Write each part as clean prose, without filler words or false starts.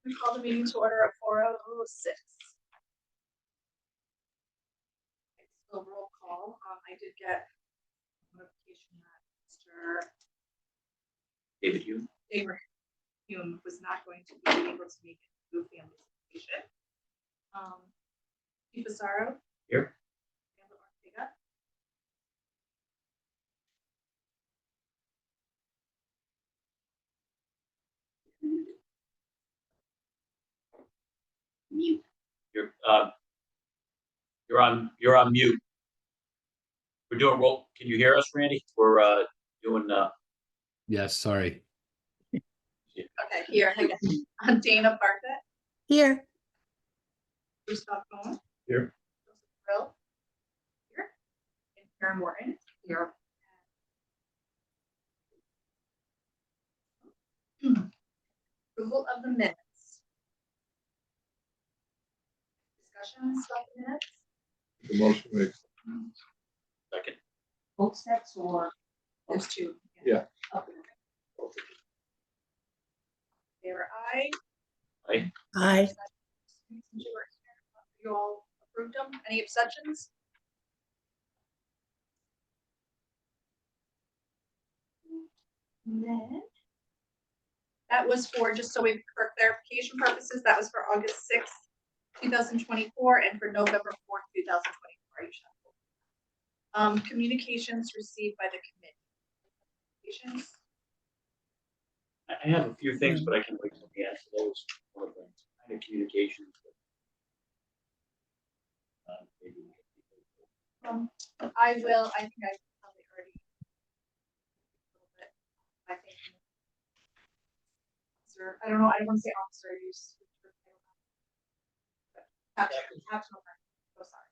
We call the meeting to order at 4:06. So roll call. I did get notification that Mr. David Hume. Hume was not going to be able to make it to family vacation. Chief Asaro. Here. And Ortega. Mute. You're on mute. We're doing roll. Can you hear us, Randy? We're doing. Yes, sorry. Okay, here. I'm Dana Bartlett. Here. Christoph Cohen. Here. Joseph Brill. Here. And Karen Morton. Here. Approval of the minutes. Discussions about the minutes. The motion makes. Second. Both sets or there's two? Yeah. Okay. Favor aye. Aye. Aye. You all approved them? Any abstentions? And then that was for, just so we, for clarification purposes, that was for August 6th, 2024, and for November 4th, 2024. Communications received by the committee. I have a few things, but I can wait till the end for those. One of the kind of communications. Maybe we can I think I probably already a little bit. I think officer, I don't know, I don't want to say officer use. So sorry.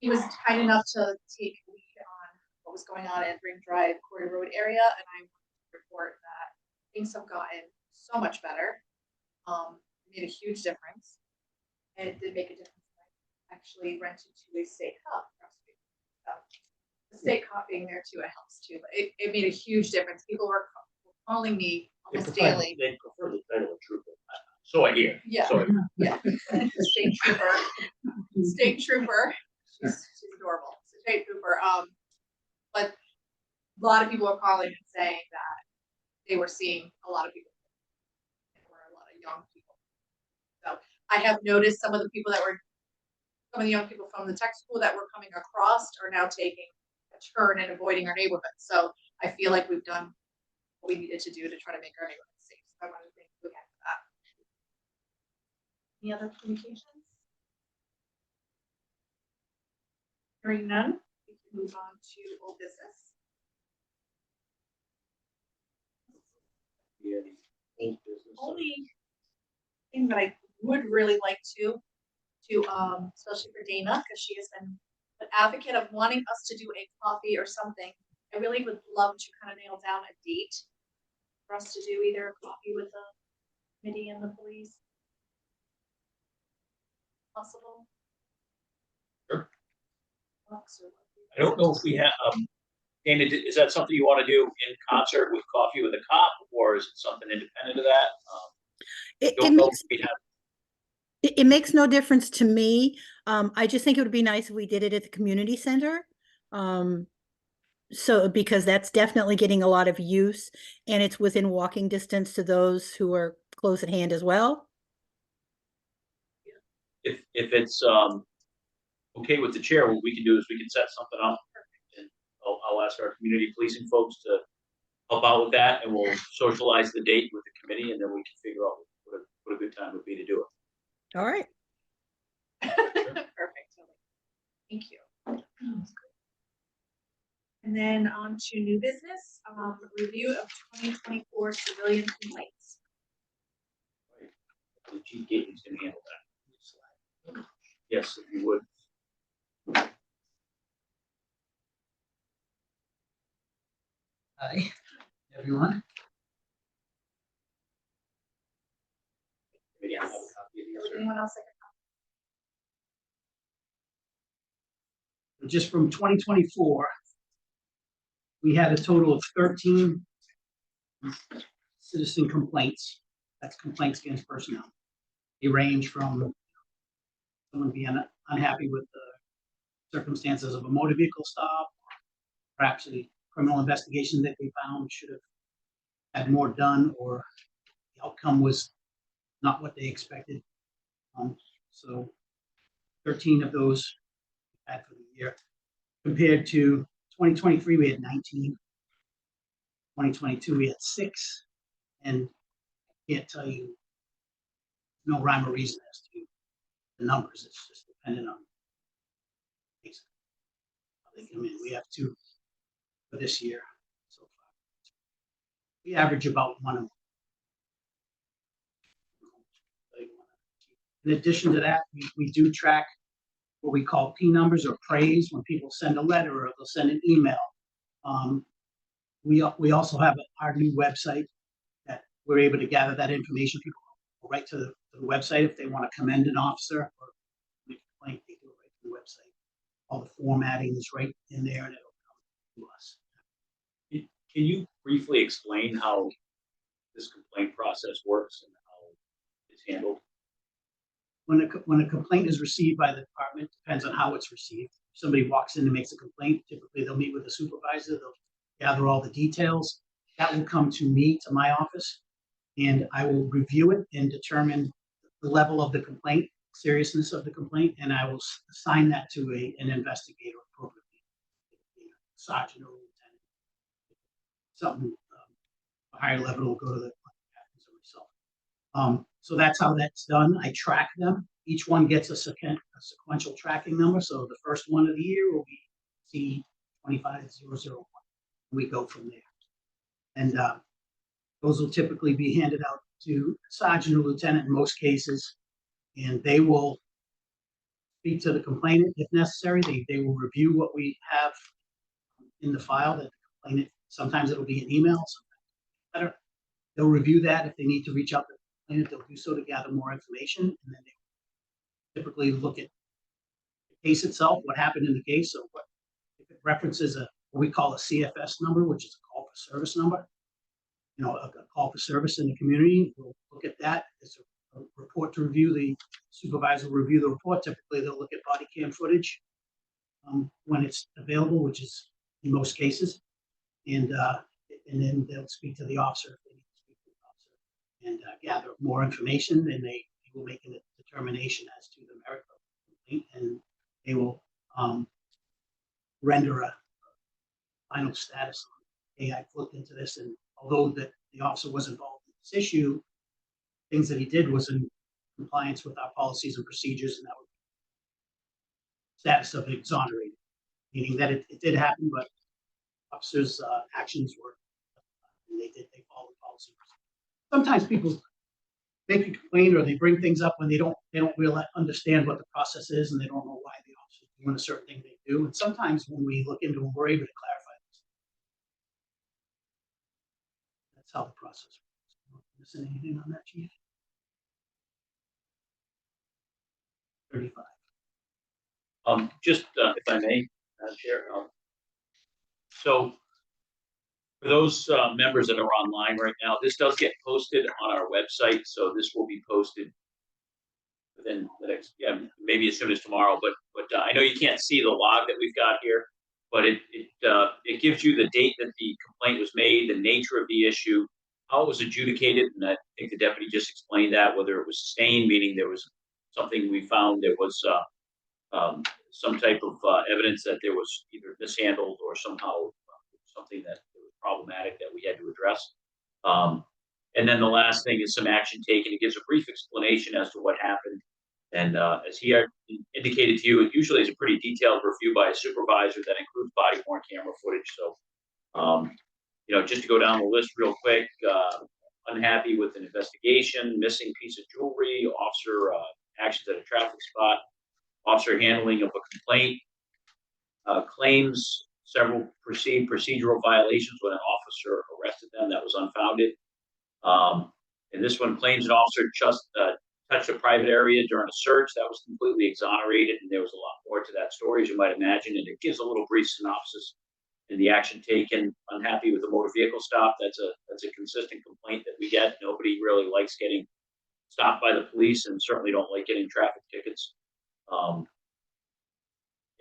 He was kind enough to take lead on what was going on at Ring Drive, Corey Road area, and I want to report that things have gotten so much better. Made a huge difference, and it did make a difference. I actually rented to a state cop across the street. So the state cop being there too, it helps too. But it made a huge difference. People were calling me almost daily. They prefer the title of trooper. So I hear. Yeah. So Yeah. State trooper. State trooper. She's adorable. State trooper. But a lot of people are calling and saying that they were seeing a lot of people. There were a lot of young people. So I have noticed some of the young people from the tech school that were coming across are now taking a turn and avoiding our neighborhood. So I feel like we've done what we needed to do to try to make our neighborhood safe. So I want to thank you again for that. Any other communications? Hearing none, we can move on to old business. yeah, the old business. Only thing that I would really like to especially for Dana, because she has been an advocate of wanting us to do a coffee or something. I really would love to kind of nail down a date for us to do either a coffee with the committee and the police. Possible? Sure. I I don't know if we have, Dana, is that something you want to do in concert with Coffee with a Cop, or is it something independent of that? It makes no difference to me. I just think it would be nice if we did it at the community center. So because that's definitely getting a lot of use, and it's within walking distance to those who are close at hand as well. If it's okay with the chair, what we can do is we can set something up, and I'll ask our community policing folks to help out with that, and we'll socialize the date with the committee, and then we can figure out what a good time would be to do it. All right. Perfect. Thank you. And then on to new business, review of 2024 civilian complaints. The Chief Gately's going to handle that. Yes, if you would. Hi, everyone. Maybe I'll have a copy of these, or- Anyone else? Just from 2024, we had a total of 13 citizen complaints That's complaints against personnel. They range from someone being unhappy with the circumstances of a motor vehicle stop, perhaps a criminal investigation that they found should have had more done, or the outcome was not what they expected. So 13 of those we had for the year. Compared to 2023, we had 19. 2022, we had 6. And I can't tell you no rhyme or reason as to the numbers. It's just dependent on how they come in. We have 2 for this year so far. We average about 1 a month. In addition to that, we do track what we call P numbers or praise when people send a letter or they'll send an email. We also have our new website that we're able to gather that information. People go right to the website if they want to commend an officer or make a complaint. They do it right to the website. All the formatting is right in there, and it'll come to us. Can you briefly explain how this complaint process works and how it's handled? When a complaint is received by the department, depends on how it's received. If somebody walks in and makes a complaint, typically they'll meet with a supervisor, they'll gather all the details. That will come to me, to my office, and I will review it and determine the level of the complaint, seriousness of the complaint, and I will assign that to an investigator appropriately, sergeant or lieutenant. Something a higher level will go to the captains or myself. So that's how that's done. I track them. Each one gets a sequential tracking number. So the first one of the year will be C25001. We go from there. And those will typically be handed out to sergeant or lieutenant in most cases, and they will speak to the complainant if necessary. They will review what we have in the file that the complainant, sometimes it'll be an email, sometimes letter. They'll review that. If they need to reach out to the complainant, they'll do so to gather more information, and then they typically look at the case itself, what happened in the case. So what if it references what we call a CFS number, which is a call for service number, a call for service in the community. We'll look at that. It's a report to review. The supervisor will review the report. Typically, they'll look at body cam footage when it's available, which is in most cases, and then they'll speak to the officer if they need to speak to the officer and gather more information. And they will make a determination as to the merit of the complaint, and they will render a final status on, hey, I've looked into this, and although the officer was involved in this issue, things that he did was in compliance with our policies and procedures, and that was status of exonerated, meaning that it did happen, but officers' actions were, and they followed policies. Sometimes people make a complaint or they bring things up when they don't really understand what the process is, and they don't know why the officer is doing a certain thing they do. And sometimes when we look into them, we're able to clarify this. That's how the process works. Missing anything on that, Chief? 35. Just if I may, Chair. So for those members that are online right now, this does get posted on our website. So this will be posted within the next, maybe as soon as tomorrow. But I know you can't see the log that we've got here, but it gives you the date that the complaint was made, the nature of the issue, how it was adjudicated, and I think the deputy just explained that, whether it was sustained, meaning there was something we found, there was some type of evidence that there was either mishandled or somehow something that was problematic that we had to address. And then the last thing is some action taken. It gives a brief explanation as to what happened. And as he indicated to you, it usually is a pretty detailed review by a supervisor that includes body-worn camera footage. So, just to go down the list real quick, unhappy with an investigation, missing piece of jewelry, officer actions at a traffic spot, officer handling of a complaint, claims several procedural violations when an officer arrested them that was unfounded. And this one claims an officer just touched a private area during a search that was completely exonerated, and there was a lot more to that story, as you might imagine, and it gives a little brief synopsis and the action taken, unhappy with the motor vehicle stop. That's a consistent complaint that we get. Nobody really likes getting stopped by the police, and certainly don't like getting traffic tickets.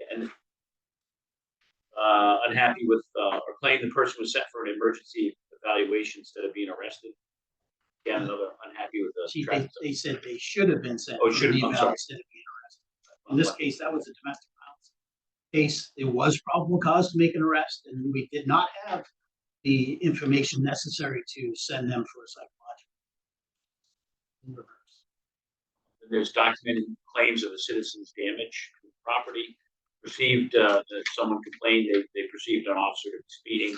And unhappy with or claim the person was sent for an emergency evaluation instead of being arrested. Again, another unhappy with the See, traffic. they said they should have been sent. Oh, for should have, an I'm eval sorry. Instead of being arrested. In this case, that was a domestic violence case. There was probable cause to make an arrest, and we did not have the information necessary to send them for a psychological. In reverse. There's documented claims of a citizen's damage to property. Received, someone complained they perceived an officer to be speeding.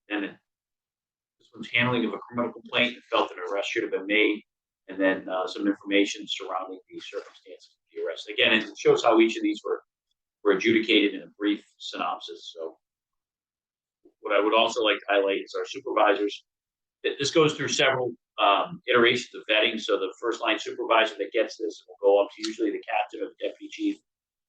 And this one's handling of a criminal complaint and felt an arrest should have been made. And then some information surrounding the circumstances of the arrest. Again, it shows how each of these were adjudicated in a brief synopsis. So what I would also like to highlight is our supervisors. This goes through several iterations of vetting. So the first line supervisor that gets this will go up to usually the captain or the deputy chief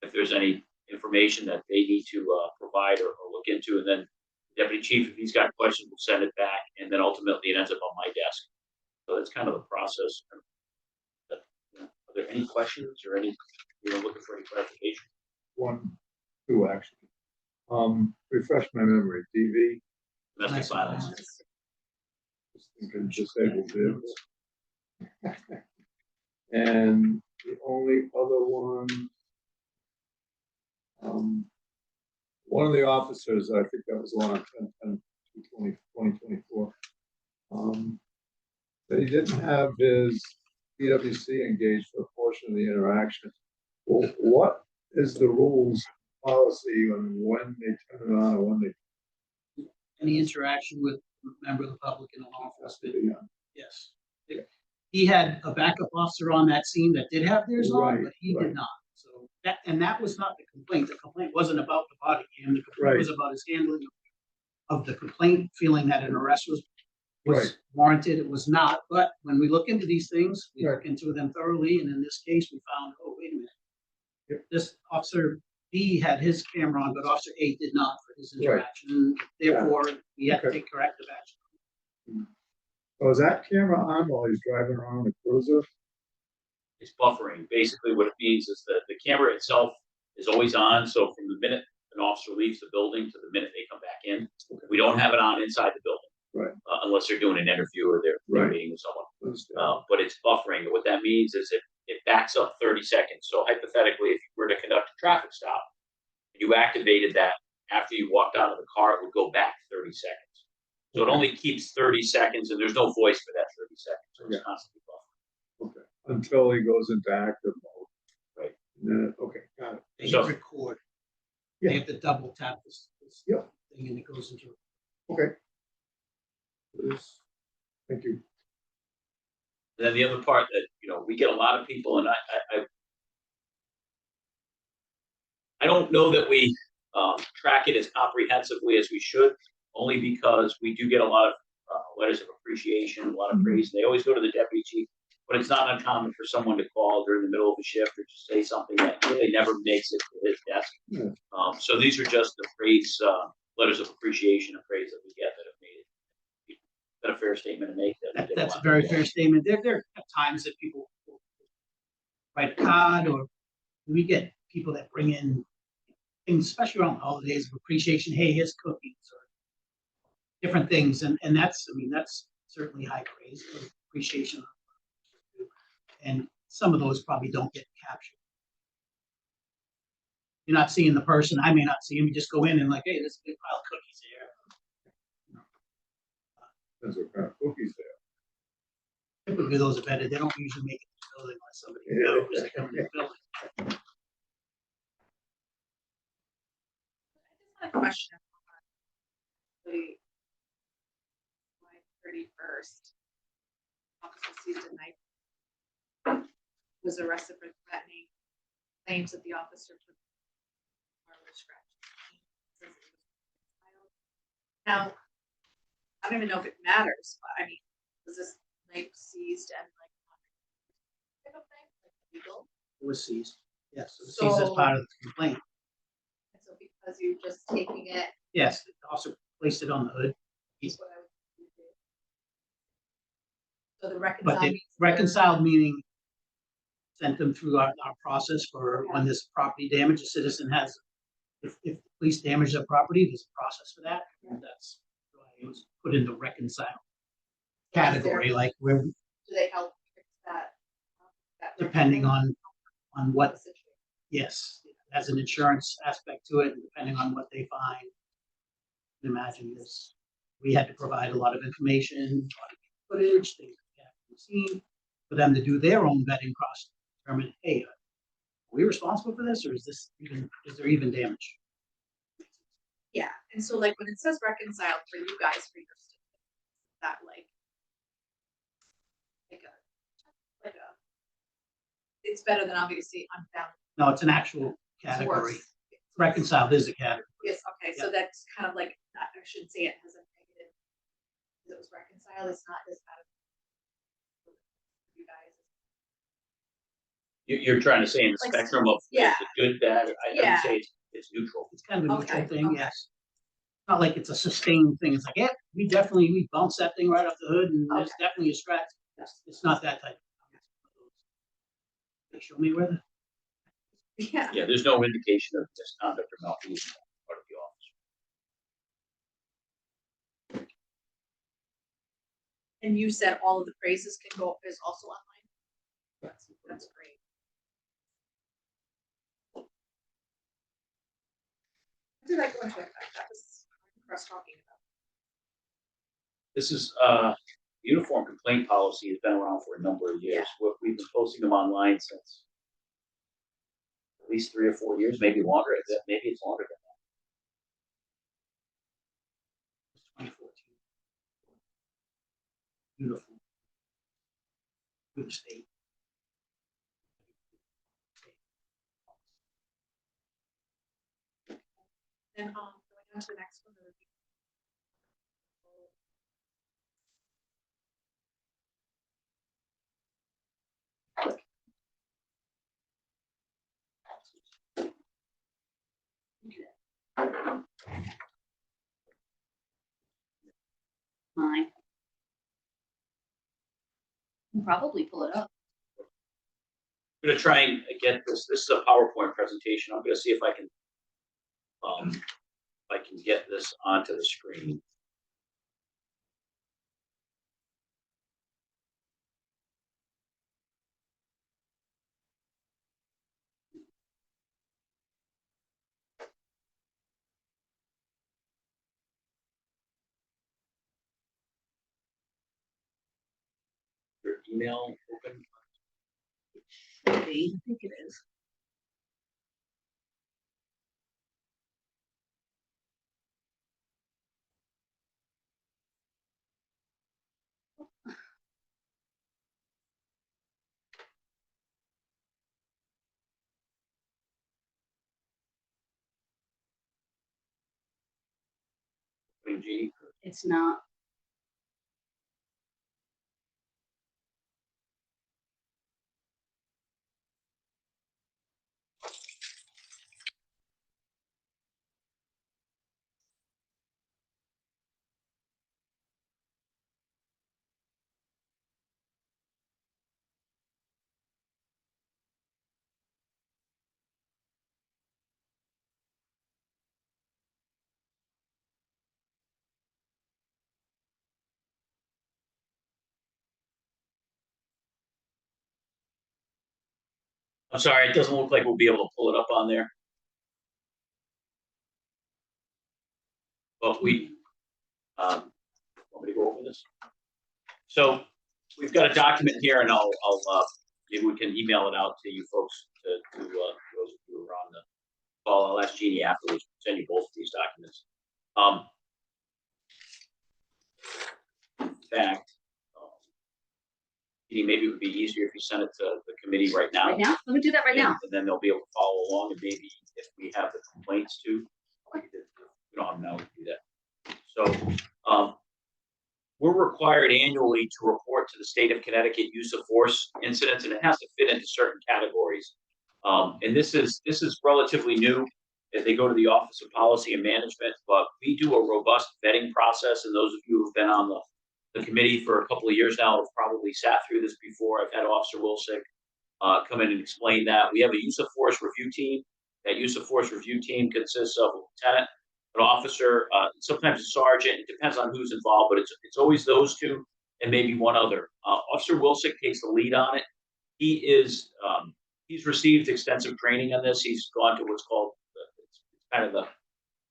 if there's any information that they need to provide or look into. And then the deputy chief, if he's got questions, will send it back. And then ultimately it ends up on my desk. So that's kind of the process. But, are there any questions or any, looking for any clarification? Two actually. Refresh my memory. DV. Domestic violence. Just thinking disabled vehicles. And the only other one of the officers, I think that was the one on 10/20/2024. That he didn't have his PWC engaged for a portion of the interaction. Well, what is the rules policy on when they turn it on or when they? Any interaction with a member of the public in law enforcement? Yeah. Yes. He had a backup officer on that scene that did have theirs on, Right, but he right. did not. So that was not the complaint. The complaint wasn't about the body cam. The complaint was about his handling of the complaint, feeling that an arrest was Right. warranted. It was not. But when we look into these things, we Right. look into them thoroughly. And in this case, we found, oh, wait a minute. Yep. This officer B had his camera on, but officer A did not for his Right. interaction. Therefore, we had to Okay. take corrective action. Oh, is that camera on while he's driving around the cruiser? It's buffering. Basically what it means is that the camera itself is always on. So from the minute an officer leaves the building to the minute they come back in, Okay. we don't have it on inside the building. Right. Unless they're doing an interview or they're Right. meeting with someone. Understand. But it's buffering. And what that means is it backs up 30 seconds. So hypothetically, if you were to conduct a traffic stop, and you activated that after you walked out of the car, it would go back 30 seconds. So it only keeps 30 seconds, and there's no voice for that 30 seconds. So it's Yeah. constantly buffering. Okay. Until he goes into active mode. Right. And then, okay, got it. They So- hit record. Yeah. They have to double tap this Yeah. thing and it goes into. Okay. Thank you. And then the other part that, we get a lot of people, and I don't know that we track it as comprehensively as we should, only because we do get a lot of letters of appreciation, a lot of praise. They always go to the deputy chief, but it's not uncommon for someone to call during the middle of a shift or just say something that really never makes it to his desk. Yeah. So these are just the praise, letters of appreciation and praise that we get that have made it. Is that a fair statement to make? That we get That's a lot very of- fair statement. There are times that people write a card, or we get people that bring in things, especially around the holidays, of appreciation. Hey, here's cookies or different things. And that's certainly high praise, appreciation. And some of those probably don't get captured. You're not seeing the person. I may not see him. You just go in and like, hey, there's a big pile of cookies here. Depends what kind of cookies they Typically, those are better. They don't usually make it to the building unless somebody knows they come in the building. I just had a question. July 31st, officer seized a knife, was arrested for threatening, claims that the officer took scratch. Now, I don't even know if it matters, but I mean, was this knife seized and like legal? It was seized. Yes, it was seized as So- part of the complaint. And so because you're just taking it Yes, the officer placed it on the hood, That's what I would do. So the but reconcile they means they're- reconciled meaning sent them through our process for when there's property damage, a citizen has, if the police damage their property, there's a process for that. And that's why it was put in the reconcile category, like where, Do they help fix that? depending on what, the situation? yes, it has an insurance aspect to it, and depending on what they find. You can imagine this, we had to provide a lot of information, a lot of footage, things we haven't seen, for them to do their own vetting process, determine, hey, are we responsible for this, or is there even damage? Yeah, and so like when it says reconciled for you guys for your students, that like a, it's better than obviously unfounded. No, it's an actual category. Worse. Reconciled is a category. Yes, okay, so that's kind of like, I shouldn't say it has a negative. It was reconciled, it's not as bad. You guys. You're trying to say in the Like, spectrum of yeah. the good, bad, I would Yeah. say it's neutral. It's kind of a neutral Okay, thing, okay. yes. Not like it's a sustained thing. It's like, yeah, we bounced that thing right off the hood and there's Okay. definitely a scratch. It's not that type. They show me where the, Yeah, Yeah, there's no indication of misconduct or malfeasance on the part of the officer. and you said all of the praises is also online? That's great. What did I go into effect? That was us talking about. This is, uniform complaint policy has been around for a number of years. We've been posting them online since at least 3 or 4 years, maybe longer. Maybe it's longer than that. 2014. Uniform. Good state. And going on to the next one. Mine. Can probably pull it up. I'm gonna try and get this. This is a PowerPoint presentation. I'm gonna see if I can get this onto the screen. Your email open? Maybe. I think it is. G. It's not. I'm sorry, it doesn't look like we'll be able to pull it up on there. But want me to go over this? So we've got a document here, and I'll maybe we can email it out to you folks to those who are on the call. I'll ask Jeannie afterwards to send you both of these documents. In fact, Jeannie, maybe it would be easier if you sent it to the committee right now. Right now? Let me do that right now. And then they'll be able to follow along, and maybe if we have the complaints too, we don't have now to do that. So, we're required annually to report to the state of Connecticut use of force incidents, and it has to fit into certain categories. And this is relatively new. if they go to the Office of Policy and Management, but we do a robust vetting process, and those of you who've been on the committee for a couple of years now have probably sat through this before. I've had Officer Wilsick come in and explain that. We have a use of force review team. That use of force review team consists of a lieutenant, an officer, sometimes a sergeant. It depends on who's involved, but it's always those two and maybe one other. Officer Wilsick takes the lead on it. He's received extensive training on this. He's gone to what's called, it's kind of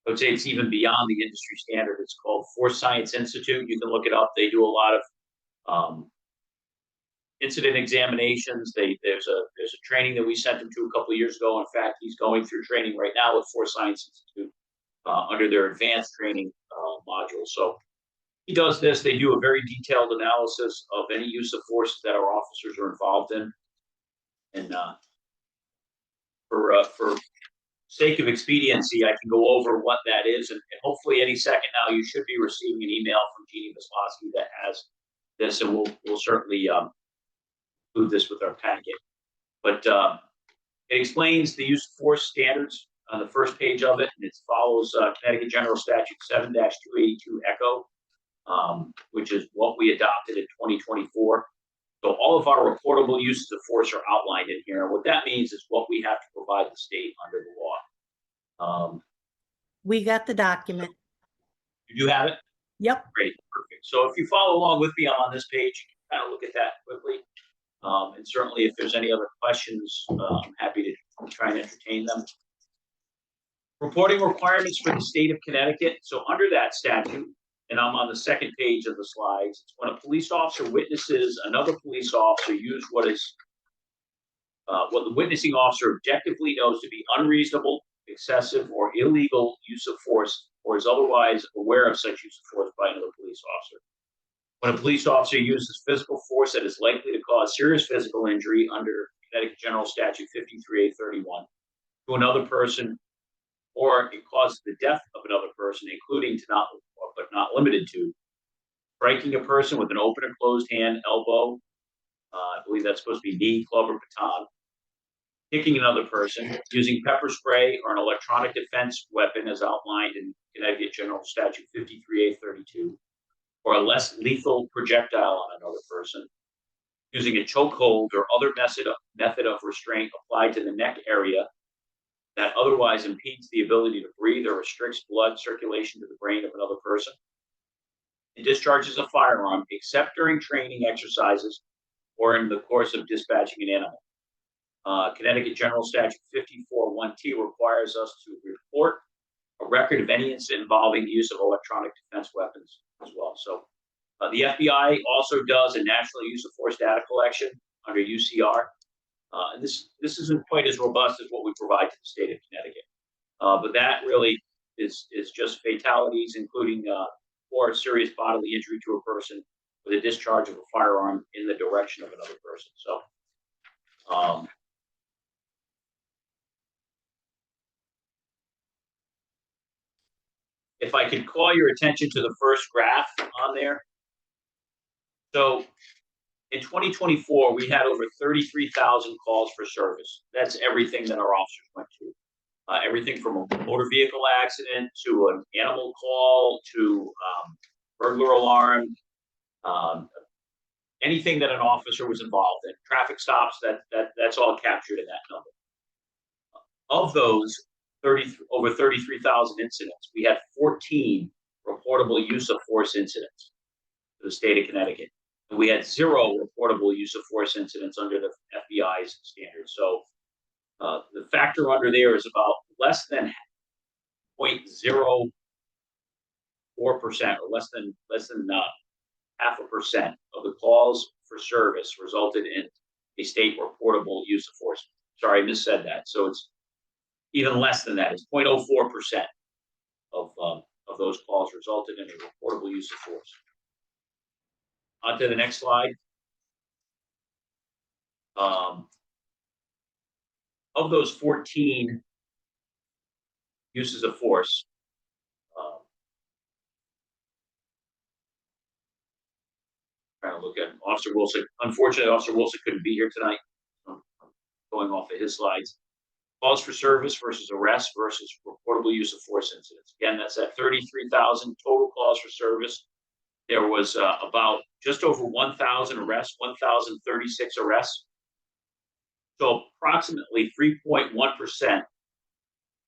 I would say it's even beyond the industry standard. It's called Force Science Institute. You can look it up. They do a lot of incident examinations. There's a training that we sent him to a couple of years ago. In fact, he's going through training right now with Force Science Institute under their advanced training module. So he does this. They do a very detailed analysis of any use of force that our officers are involved in. And for sake of expediency, I can go over what that is, and hopefully any second now you should be receiving an email from Jeannie Vislavsky that has this, and we'll certainly include this with our packet. But it explains the use of force standards on the first page of it, and it follows Connecticut General Statute 7-282 Echo, which is what we adopted in 2024. So all of our reportable uses of force are outlined in here. And what that means is what we have to provide the state under the law. We got the document. You do have it? Yep. Great, perfect. So if you follow along with me on this page, you can kind of look at that quickly. And certainly if there's any other questions, I'm happy to try and entertain them. Reporting requirements for the state of Connecticut. So under that statute, and I'm on the second page of the slides, it's when a police officer witnesses another police officer use what the witnessing officer objectively knows to be unreasonable, excessive, or illegal use of force, or is otherwise aware of such use of force by another police officer. When a police officer uses physical force that is likely to cause serious physical injury under Connecticut General Statute 53A31 to another person, or it causes the death of another person, including but not limited to striking a person with an open or closed hand, elbow, I believe that's supposed to be knee, club, or baton, kicking another person, using pepper spray or an electronic defense weapon as outlined in Connecticut General Statute 53A32, or a less lethal projectile on another person, using a chokehold or other method of restraint applied to the neck area that otherwise impedes the ability to breathe or restricts blood circulation to the brain of another person. It discharges a firearm except during training exercises or in the course of dispatching an animal. Connecticut General Statute 54(1)T requires us to report a record of any incident involving the use of electronic defense weapons as well. So the FBI also does a national use of force data collection under UCR. And this isn't quite as robust as what we provide to the state of Connecticut. But that really is just fatalities, including or serious bodily injury to a person with a discharge of a firearm in the direction of another person. So if I could call your attention to the first graph on there. So in 2024, we had over 33,000 calls for service. That's everything that our officers went to. Everything from a motor vehicle accident to an animal call to burglar alarm, anything that an officer was involved in. Traffic stops, that's all captured in that number. Of those over 33,000 incidents, we had 14 reportable use of force incidents to the state of Connecticut. And we had 0 reportable use of force incidents under the FBI's standards. So the factor under there is about less than 0.04% or less than 0.5% of the calls for service resulted in a state reportable use of force. Sorry, I missaid that. So it's even less than that. It's 0.04% of those calls resulted in a reportable use of force. On to the next slide. Of those 14 uses of force, trying to look at Officer Wilson. Unfortunately, Officer Wilson couldn't be here tonight. I'm going off of his slides. calls for service versus arrest versus reportable use of force incidents. Again, that's at 33,000 total calls for service. There was about just over 1,000 arrests, 1,036 arrests. So approximately 3.1%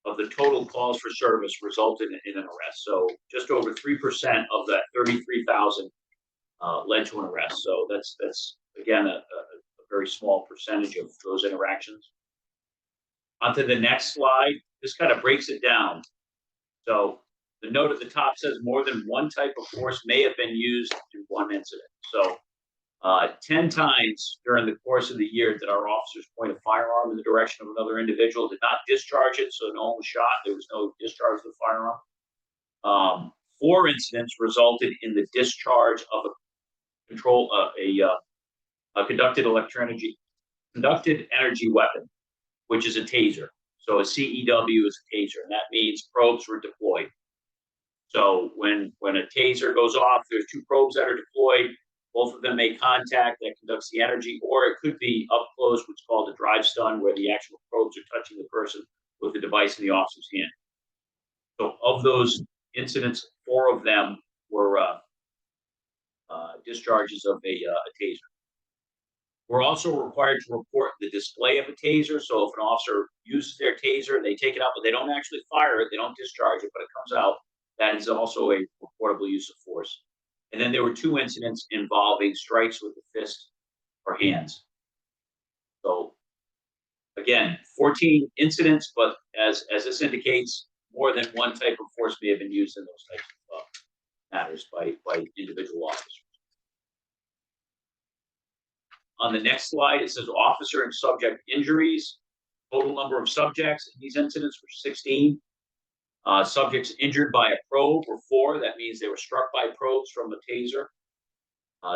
of the total calls for service resulted in an arrest. So just over 3% of that 33,000 led to an arrest. So that's again a very small percentage of those interactions. Onto the next slide. This kind of breaks it down. So the note at the top says more than one type of force may have been used in one incident. So 10 times during the course of the year did our officers point a firearm in the direction of another individual, did not discharge it, so no one was shot. There was no discharge of the firearm. 4 incidents resulted in the discharge of a conducted energy weapon, which is a taser. So a CEW is a taser, and that means probes were deployed. So when a taser goes off, there's 2 probes that are deployed. Both of them make contact that conducts the energy, or it could be up close, what's called a drive stun, where the actual probes are touching the person with the device in the officer's hand. So of those incidents, 4 of them were discharges of a taser. We're also required to report the display of a taser. So if an officer uses their taser, they take it out, but they don't actually fire it, they don't discharge it, but it comes out, that is also a reportable use of force. And then there were 2 incidents involving strikes with the fist or hands. So again, 14 incidents, but as this indicates, more than one type of force may have been used in those types of matters by individual officers. On the next slide, it says officer and subject injuries. Total number of subjects in these incidents were 16. Subjects injured by a probe were 4. That means they were struck by probes from a taser.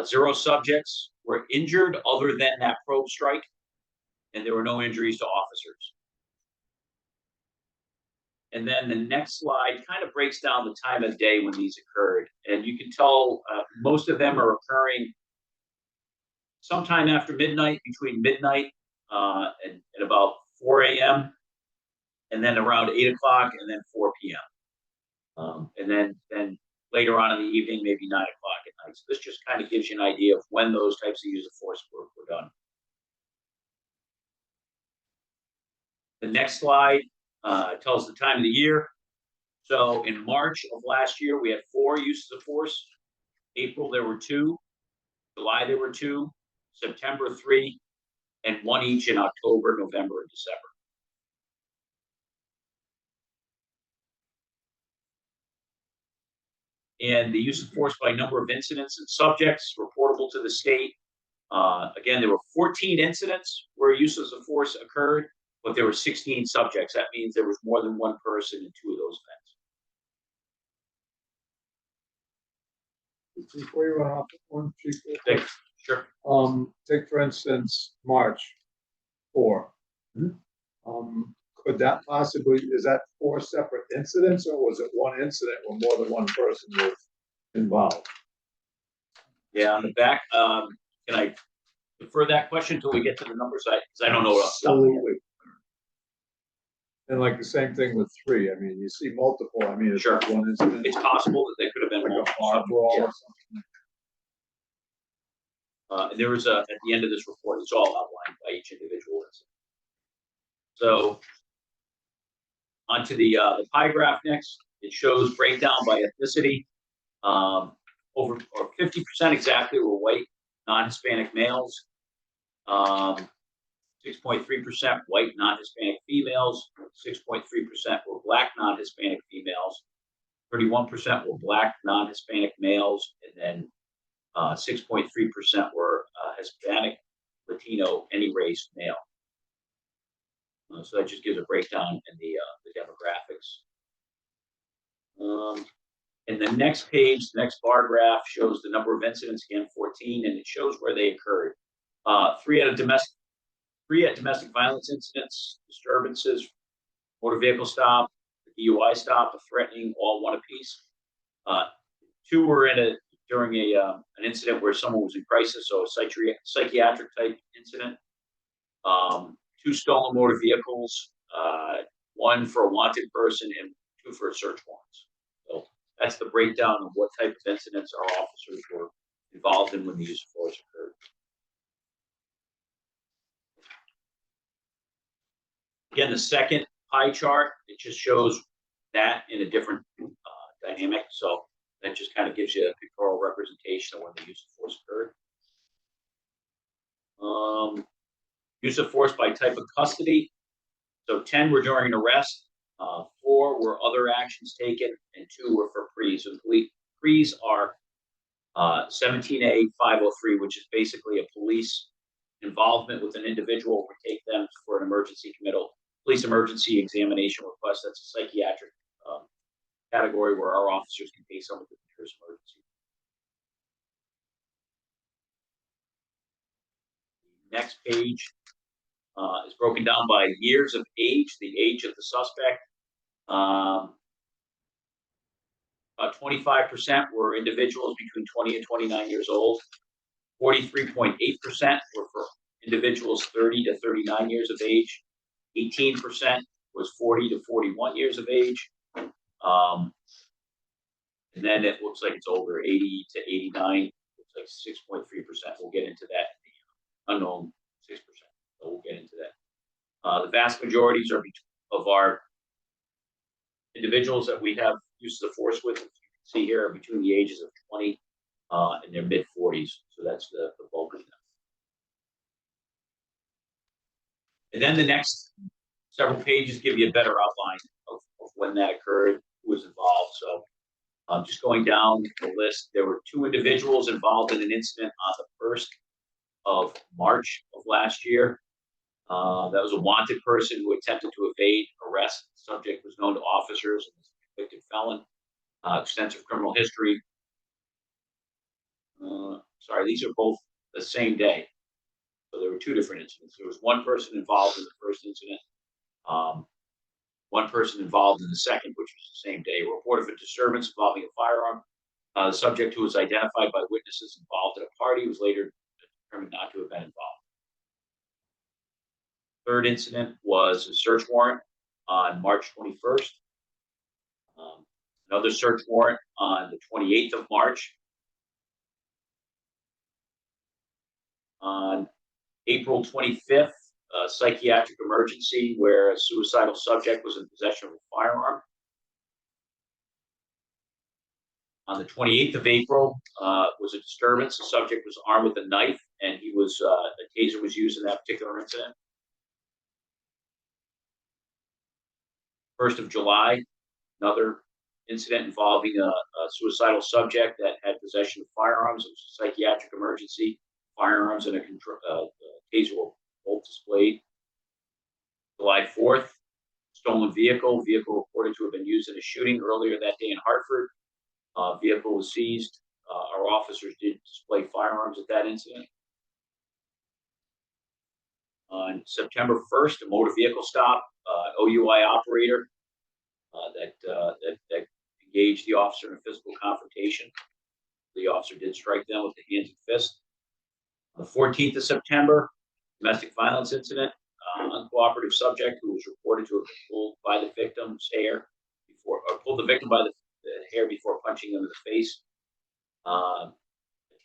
0 subjects were injured other than that probe strike, and there were no injuries to officers. And then the next slide kind of breaks down the time of day when these occurred. And you can tell most of them are occurring sometime after midnight, between midnight and about 4 a.m., and then around 8 o'clock, and then 4 p.m. And then later on in the evening, maybe 9 o'clock at night. So this just kind of gives you an idea of when those types of use of force were done. The next slide tells the time of the year. So in March of last year, we had 4 uses of force. April, there were 2. July, there were 2. September, 3. And 1 each in October, November, and December. And the use of force by number of incidents and subjects reportable to the state. Again, there were 14 incidents where uses of force occurred, but there were 16 subjects. That means there was more than one person in 2 of those events. Before you run off, one, Chief, Sure. take for instance, March 4. Could that possibly, is that 4 separate incidents, or was it one incident where more than one person was involved? Yeah, on the back, can I defer that question until we get to the numbers? Because I don't know what else. Absolutely. And like the same thing with 3. I mean, you see multiple. I mean, it's Sure. not one incident. It's possible that they could have been Like a multiple bar brawl subjects, or something. And there was at the end of this report, it's all outlined by each individual incident. So onto the pie graph next. It shows breakdown by ethnicity. Over 50% exactly were white, non-Hispanic males. 6.3% white, non-Hispanic females. 6.3% were black, non-Hispanic females. 31% were black, non-Hispanic males, and then 6.3% were Hispanic, Latino, any race male. So that just gives a breakdown in the demographics. And the next page, the next bar graph shows the number of incidents, again 14, and it shows where they occurred. 3 at domestic violence incidents, disturbances, motor vehicle stop, DUI stop, a threatening, all 1 apiece. 2 were during an incident where someone was in crisis, so a psychiatric type incident. 2 stolen motor vehicles, 1 for a wanted person and 2 for search warrants. So that's the breakdown of what type of incidents our officers were involved in when the use of force occurred. Again, the second pie chart, it just shows that in a different dynamic. So that just kind of gives you a pictorial representation of when the use of force occurred. Use of force by type of custody. So 10 were during an arrest, 4 were other actions taken, and 2 were for prees. And prees are 17A 503, which is basically a police involvement with an individual. We take them for an emergency committal, police emergency examination request. That's a psychiatric category where our officers can take someone to the nearest emergency. Next page is broken down by years of age, the age of the suspect. About 25% were individuals between 20 and 29 years old. 43.8% were for individuals 30 to 39 years of age. 18% was 40 to 41 years of age. And then it looks like it's older, 80 to 89, looks like 6.3%. We'll get into that. Unknown 6%. So we'll get into that. The vast majorities are of our individuals that we have uses of force with, as you can see here, are between the ages of 20 and their mid 40s. So that's the bulk of them. And then the next several pages give you a better outline of when that occurred, who was involved. So just going down the list, there were 2 individuals involved in an incident on the 1st of March of last year. That was a wanted person who attempted to evade arrest. The subject was known to officers and was a convicted felon. Extensive criminal history. Sorry, these are both the same day. So there were 2 different incidents. There was 1 person involved in the first incident. 1 person involved in the second, which was the same day. A report of a disturbance involving a firearm. The subject, who was identified by witnesses involved at a party, was later determined not to have been involved. Third incident was a search warrant on March 21st. Another search warrant on the 28th of March. On April 25th, a psychiatric emergency where a suicidal subject was in possession of a firearm. On the 28th of April was a disturbance. The subject was armed with a knife, and he was a taser was used in that particular incident. 1st of July, another incident involving a suicidal subject that had possession of firearms. It was a psychiatric emergency. Firearms and a taser were both displayed. July 4th, stolen vehicle. Vehicle reported to have been used in a shooting earlier that day in Hartford. Vehicle was seized. Our officers did display firearms at that incident. On September 1st, a motor vehicle stop. OUI operator that engaged the officer in a physical confrontation. The officer did strike them with the hands and fists. On the 14th of September, domestic violence incident. Uncooperative subject who was reported to have been pulled by the victim's hair pulled the victim by the hair before punching him in the face. The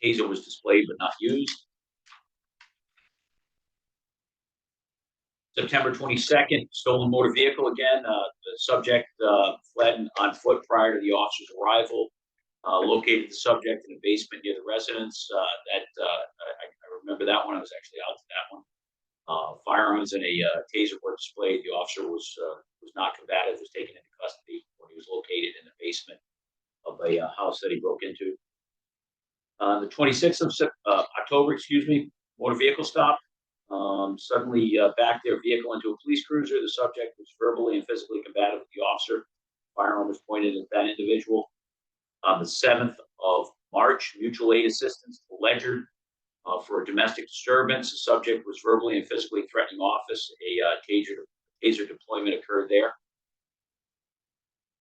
taser was displayed but not used. September 22nd, stolen motor vehicle again. The subject fled on foot prior to the officer's arrival. Located the subject in a basement near the residence. I remember that one. I was actually out to that one. Firearms and a taser were displayed. The officer was not combative. Was taken into custody when he was located in the basement of a house that he broke into. The 26th of October, motor vehicle stop. Suddenly backed their vehicle into a police cruiser. The subject was verbally and physically combative with the officer. Firearm was pointed at that individual. On the 7th of March, mutual aid assistance alleged for a domestic disturbance. The subject was verbally and physically threatening office. A taser deployment occurred there.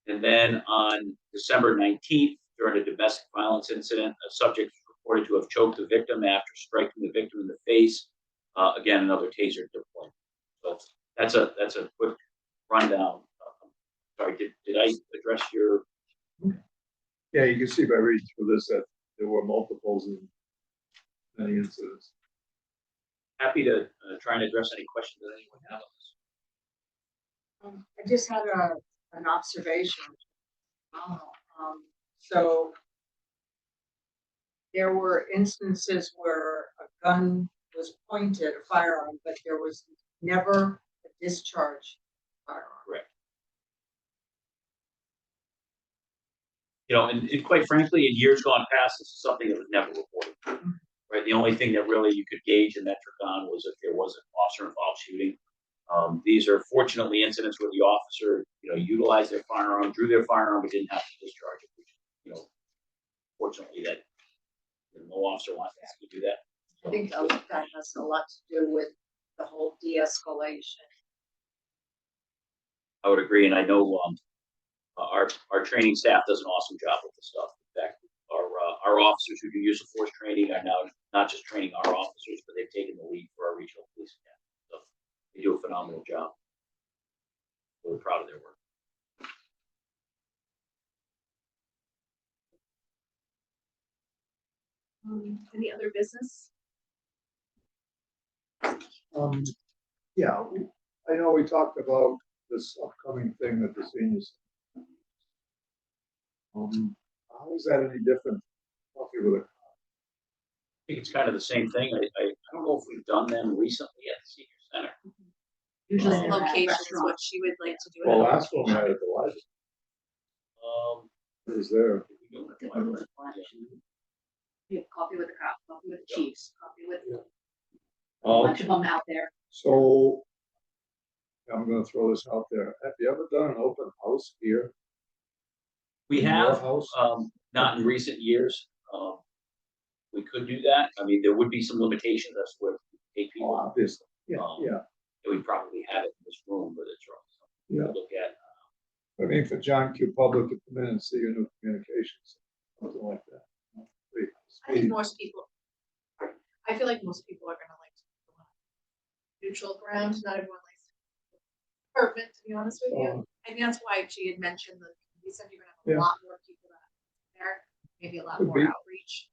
And then on December 19th, during a domestic violence incident, a subject was reported to have choked the victim after striking the victim in the face. Again, another taser deployment. So that's a quick rundown. Sorry, did I address your? Yeah, you can see by reading through this that there were multiples and many incidents. Happy to try and address any questions that anyone has on this. I just had an observation. So there were instances where a gun was pointed, a firearm, but there was never a discharge firearm. Correct. You know, and quite frankly, in years gone past, this is something that was never reported. Right, the only thing that really you could gauge a metric on was if there was an officer-involved shooting. These are fortunately incidents where the officer, you know, utilized their firearm, drew their firearm, but didn't have to discharge it. Which, you know, fortunately, that no officer wants to have to do that. I think that has a lot to do with the whole de-escalation. I would agree, and I know our training staff does an awesome job with this stuff. In fact, our officers who do use of force training are now not just training our officers, but they've taken the lead for our regional police academy. So they do a phenomenal job. We're proud of their work. Any other business? Yeah, I know we talked about this upcoming thing at the seniors. How is that any different? Coffee with a I think it's kind of the same thing. I don't know if we've done them recently at the senior center. Usually Um, they're at Location is restaurants. what she would like to do. well, last one we had at the library. It was there. We do it Good like- with election. You have coffee with the cop, coffee with the chiefs, coffee with a bunch of them out there. So I'm gonna throw this out there. Have you ever done an open house here? We in your have, house? not in recent years. We could do that. I mean, there would be some limitations as to where we could take Oh, people. obviously, yeah, Um, yeah. We probably have it in this room, but it's something Yeah. to look at. I mean, for John Q. Public to come in and see your new communications, something like that. Pretty I think speedy. most people, I feel like most people are gonna like to go on neutral ground, not everyone likes apartment, to be honest with you. Um, I think that's why she had mentioned that you said you're gonna have Yeah. a lot more people that there, maybe a lot Could more be. outreach.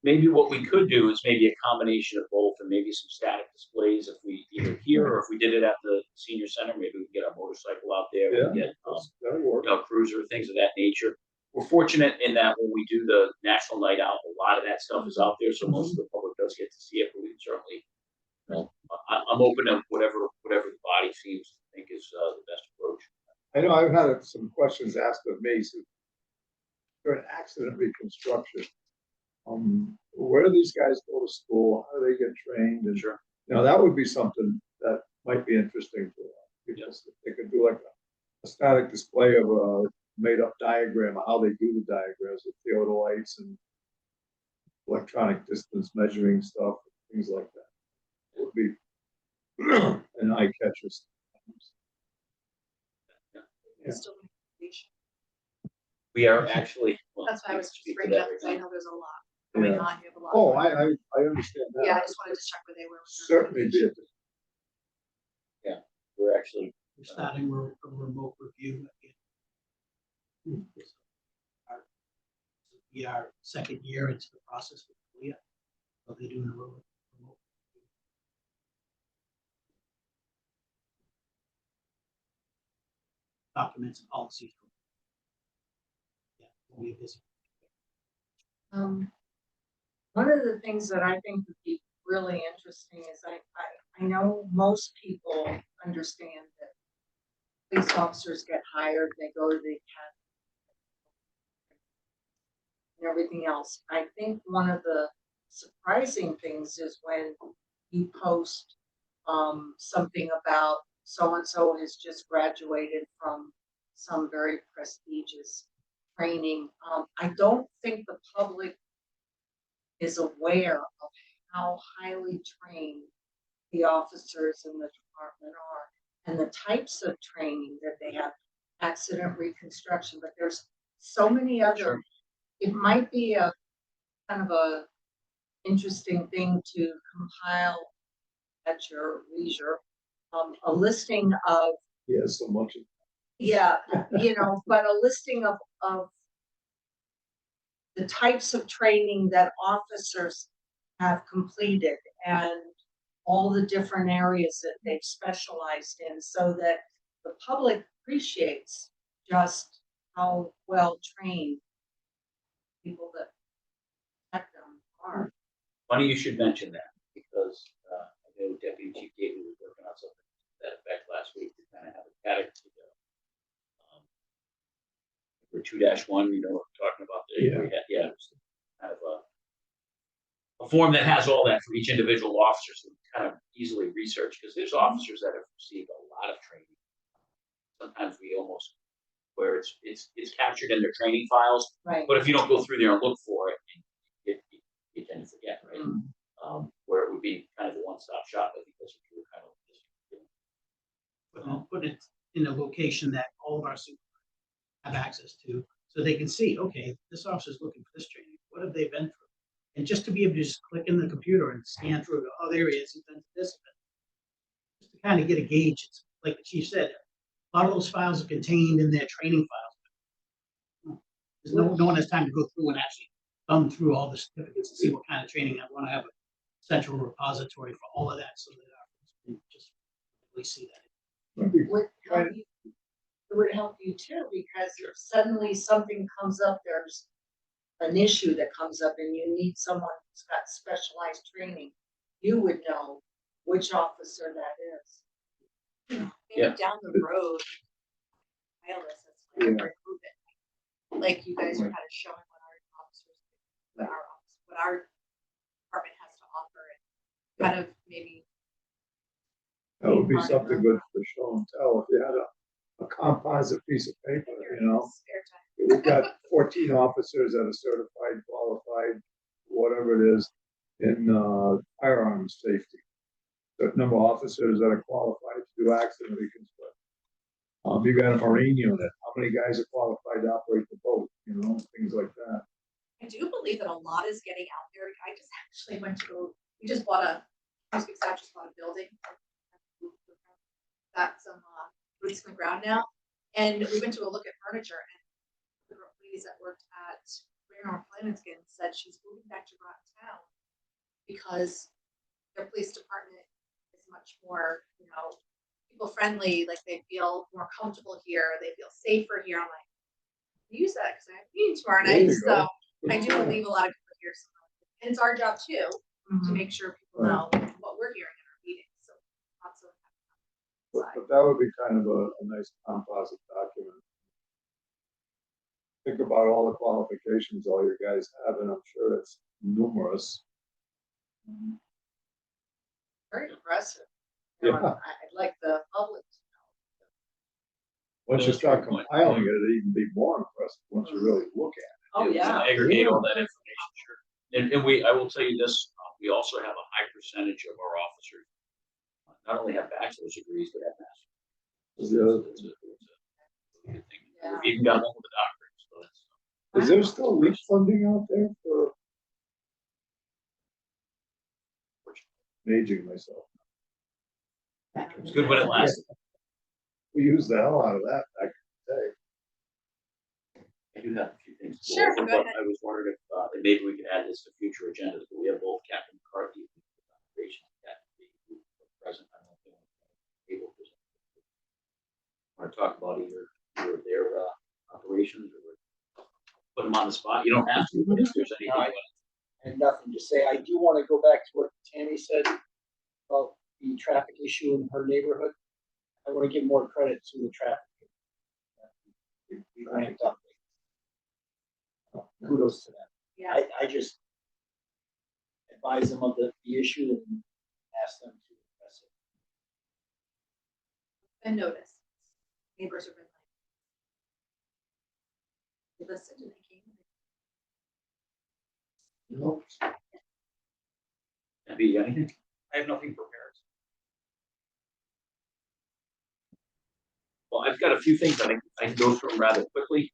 Maybe what we could do is maybe a combination of both and maybe some static displays if we either here or if we did it at the senior center, maybe we can get our motorcycle out there. Yeah, We get, that'll work. you know, cruiser, things of that nature. We're fortunate in that when we do the national night out, a lot of that stuff is out there, so most of the public does get to see it, but we can certainly, you know, I'm open to whatever the body seems to think is the best approach. I know I've had some questions asked of me, so for an accident reconstruction, where do these guys go to school? How do they get trained? And, Sure. you know, that would be something that might be interesting for because they could do like a static display of a made-up diagram of how they do the diagrams with theodolites and electronic distance measuring stuff, things like that. It would be an eye catcher. Yeah. Still communication. We are actually. Well, That's why I was just speak to bringing that up, right because I now. know there's a lot going Yeah. on, you have a lot. Oh, going on. I understand that. Yeah, I just wanted to check where they were. with their Certainly be communication. it. We're actually, We're starting a remote review again. Be our second year into the process with Leah. So they're doing a remote. review. Documents and policies. Yeah, we'll be busy. One of the things that I think would be really interesting is I know most people understand that police officers get hired, they go to the academy and everything else. I think one of the surprising things is when you post something about so-and-so has just graduated from some very prestigious training. I don't think the public is aware of how highly trained the officers in the department are and the types of training that they have, accident reconstruction, but there's so many other, Sure. it might be a kind of a interesting thing to compile at your leisure, a listing of He has so much. Yeah, but a listing of the types of training that officers have completed and all the different areas that they've specialized in, so that the public appreciates just how well trained people that protect them are. Funny you should mention that, because I know Deputy Chief Gately was working on something to that effect last week to kind of have a category. For 2-1, talking about it was kind of a form that has all that for each individual officer, so we can kind of easily research, because there's officers that have received a lot of training. Sometimes we almost, where it's captured in their training files, Right. but if you don't go through there and look for it, you tend to forget, right? Where it would be kind of a one-stop shop, I think that's what you were kind of. Put it in a location that all of our supervisors have access to, so they can see, okay, this officer's looking for this training, what have they been through? And just to be able to just click in the computer and scan through, oh, there he is, he's been through this, just to kind of get a gauge. It's like the chief said, a lot of those files are contained in their training files. There's no one has time to go through and actually thumb through all the certificates and see what kind of training. I want to have a central repository for all of that, so that our just really see that. It would help you too, because if suddenly something comes up, there's an issue that comes up and you need someone who's got specialized training, you would know which officer that is. Maybe down the road, wireless, that's like improve it. Like you guys are kind of showing what our officers, what our department has to offer, and kind of maybe. That would be something good for show and tell, if you had a composite piece of paper, Spare time. We've got 14 officers that are certified, qualified, whatever it is, in firearms safety. The number of officers that are qualified to do accident reconstruction. You got a Marine unit, how many guys are qualified to operate the boat, things like that. I do believe that a lot is getting out there. I just actually we just bought just bought a building. Got some boots on the ground now. And we went to look at furniture, and the ladies that worked at Groton said she's moving back to Groton town because their police department is much more, people friendly, like they feel more comfortable here, they feel safer here. I'm like, use that because I have a meeting tomorrow night. So I do believe a lot of people hear something. And it's our job too to make sure people know what we're hearing in our meetings. So lots of But that would be kind of a nice composite document. Think about all the qualifications all you guys have, and I'm sure it's numerous. Very impressive. Yeah. I'd like the public to know. Once you start compiling it, it'd even be more impressive once you really look at it. Oh, yeah. Aggregate all that information, sure. And I will tell you this, we also have a high percentage of our officers not only have bachelor's degrees, but have masters. It's a good thing. Yeah. We've even got one with a doctorate, so that's. Is there still leak funding out there for? Aging myself. It's good when it lasts. We used the hell out of that back in the day. I do have a few things to Sure, go over, go but ahead. I was wondering if maybe we could add this to future agendas, but we have both Captain McCarthy and the operations captain present. I don't know if they want to be able to present. Want to talk about either their operations or put them on the spot? You don't have to, but if there's anything. I have nothing to say. I do want to go back to what Tammy said about the traffic issue in her neighborhood. I want to give more credit to the traffic. We ramped up. Kudos to them. Yeah. I just advise them of the issue and ask them to address it. been noticed. Neighbors have been like, they listened and they came. Nope. Abby, anything? I have nothing prepared. Well, I've got a few things I can go through them rather quickly.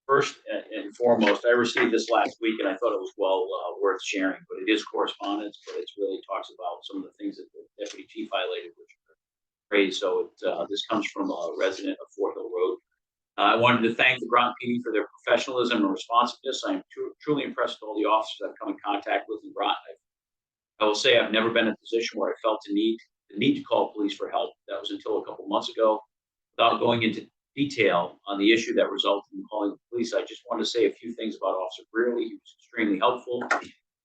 First and foremost, I received this last week and I thought it was well worth sharing, but it is correspondence, but it really talks about some of the things that the deputy chief highlighted, which are praise. So this comes from a resident of Fort Hill Road. I wanted to thank the Groton PD for their professionalism and responsiveness. I am truly impressed with all the officers I've come in contact with in Groton. I will say I've never been in a position where I felt the need to call police for help. That was until a couple months ago. Without going into detail on the issue that resulted in calling the police, I just wanted to say a few things about Officer Brearley. He was extremely helpful,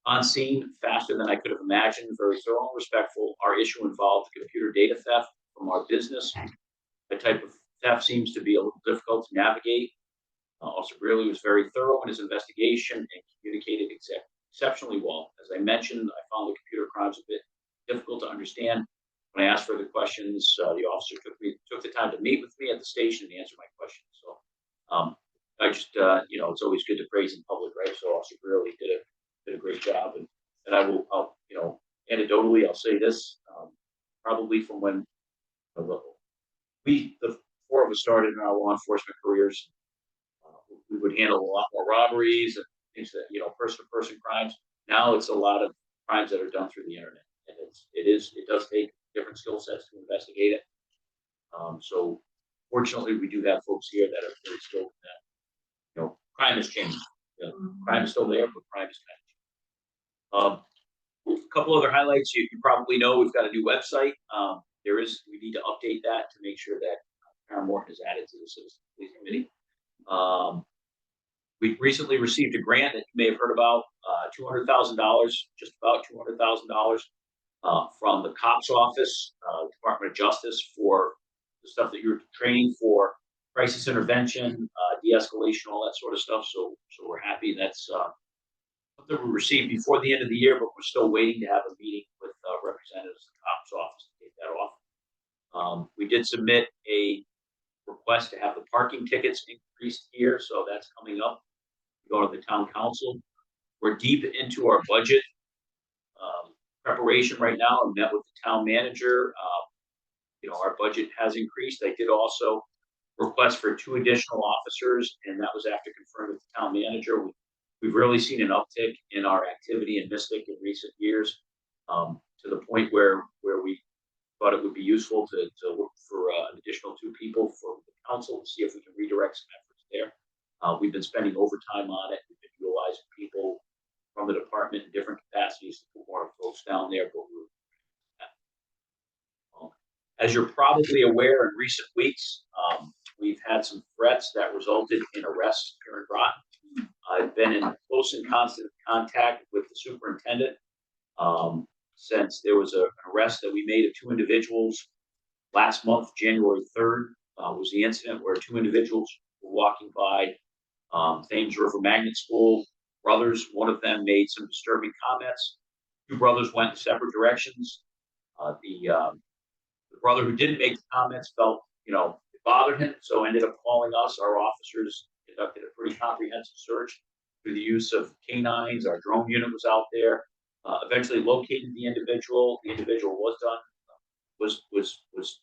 on scene, faster than I could have imagined, very thorough and respectful. Our issue involved computer data theft from our business. The type of theft seems to be a little difficult to navigate. Officer Brearley was very thorough in his investigation and communicated exceptionally well. As I mentioned, I found the computer crimes a bit difficult to understand. When I asked further questions, the officer took the time to meet with me at the station and answer my questions. So I just, it's always good to praise in public, right? So Officer Brearley did a great job, and I'll anecdotally, I'll say this, probably from when the four of us started in our law enforcement careers, we would handle a lot more robberies and things that, person-to-person crimes. Now it's a lot of crimes that are done through the internet, and it does take different skill sets to investigate it. So fortunately, we do have folks here that are very skilled in that. Crime has changed. Crime is still there, but crime has changed. A couple other highlights. You probably know we've got a new website. We need to update that to make sure that Karen Morton is added to the Citizen Police Committee. We recently received a grant that you may have heard about, $200,000, just about $200,000 from the COPS office, Department of Justice, for the stuff that you're training for, crisis intervention, de-escalation, all that sort of stuff. So we're happy that's something we received before the end of the year, but we're still waiting to have a meeting with representatives of the COPS office to take that off. We did submit a request to have the parking tickets increased here, so that's coming up. We go to the town council. We're deep into our budget preparation right now. I met with the town manager. Our budget has increased. I did also request for 2 additional officers, and that was after confirming with the town manager. We've really seen an uptick in our activity in Mystic in recent years, to the point where we thought it would be useful to look for an additional 2 people for the council to see if we can redirect some efforts there. We've been spending overtime on it. We've been utilizing people from the department in different capacities to put more folks down there. But as you're probably aware, in recent weeks, we've had some threats that resulted in arrests here in Groton. I've been in close and constant contact with the superintendent since there was an arrest that we made of 2 individuals last month, January 3rd. Was the incident where 2 individuals were walking by Thames River Magnet School. Brothers, one of them made some disturbing comments. 2 brothers went in separate directions. The brother who didn't make the comments felt, it bothered him, so ended up calling us. Our officers conducted a pretty comprehensive search through the use of canines. Our drone unit was out there. Eventually located the individual. The individual was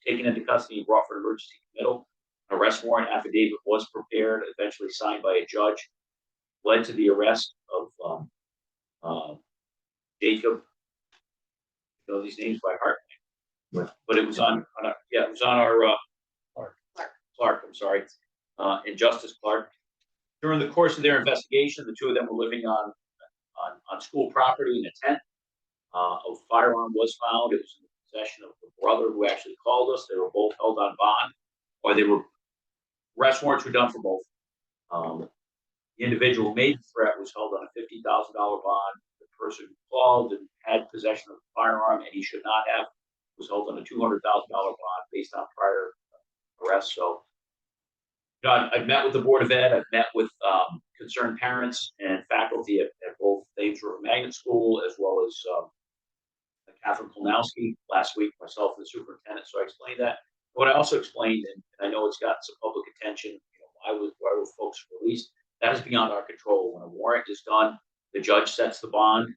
taken into custody and brought for emergency committal. An arrest warrant affidavit was prepared, eventually signed by a judge, led to the arrest of Jacob. I know these names by heart, but it was on our Clark. I'm sorry, and Justice Clark. During the course of their investigation, the 2 of them were living on school property in a tent. A firearm was found. It was in the possession of the brother who actually called us. They were both held on bond, or arrest warrants were done for both. The individual who made the threat was held on a $50,000 bond. The person who called and had possession of the firearm, and he should not have, was held on a $200,000 bond based on prior arrests. So, I've met with the Board of Ed. I've met with concerned parents and faculty at both Thames River Magnet School, as well as Catherine Kolnowski last week, myself and the superintendent. So I explained that. What I also explained, and I know it's gotten some public attention, why were folks released? That is beyond our control. When a warrant is done, the judge sets the bond.